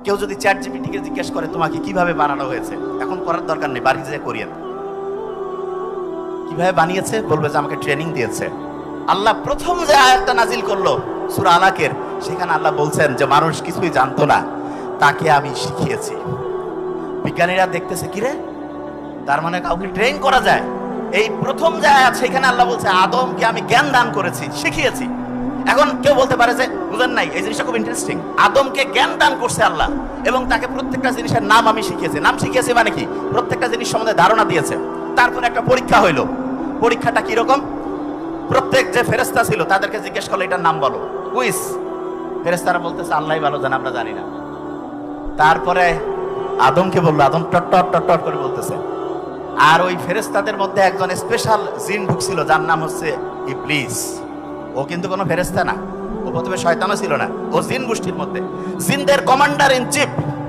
কেউ যদি চ্যাট জিপিটিকে জিজ্ঞেস করে তোমাকে কিভাবে বানানো হয়েছে, এখন করার দরকার নেই, বাড়ি যেয়ে করিয়েন। কিভাবে বানিয়েছে বলবে যে আমাকে ট্রেনিং দিয়েছে। আল্লাহ প্রথম যে আয়াতটা নাজিল করলো সূরা আলাকের, সেখানে আল্লাহ বলছেন যে মানুষ কিছুই জানতো না, তাকে আমি শিখিয়েছি। বিজ্ঞানীরা দেখতেছে কিরে, তার মানে কাউকে ট্রেন করা যায়। এই প্রথম যে আয়াত, সেখানে আল্লাহ বলছে আদমকে আমি জ্ঞান দান করেছি, শিখিয়েছি। এখন কেউ বলতে পারে যে বুঝেন নাই, এই জিনিসটা খুব ইন্টারেস্টিং। আদমকে জ্ঞান দান করছে আল্লাহ এবং তাকে প্রত্যেকটা জিনিসের নাম আমি শিখিয়েছি। নাম শিখিয়েছি মানে কি, প্রত্যেকটা জিনিস সম্বন্ধে ধারণা দিয়েছে। তারপরে একটা পরীক্ষা হইলো। পরীক্ষাটা কিরকম, প্রত্যেক যে ফেরেশতা ছিল তাদেরকে জিজ্ঞেস করলো এটার নাম বলো, কুইজ। ফেরেশতারা বলতেছে আল্লাহই ভালো জানে, আমরা জানি না। তারপরে আদমকে বললো, আদম টট টট টট টট করে বলতেছে। আর ওই ফেরেশতাদের মধ্যে একজন স্পেশাল জিন ঢুকছিল, যার নাম হচ্ছে ইবলিস। ও কিন্তু কোনো ফেরেশতা না, ও প্রথমে শয়তানও ছিল না, ও জিন গোষ্ঠীর মধ্যে জিনদের কমান্ডার ইন চিফ।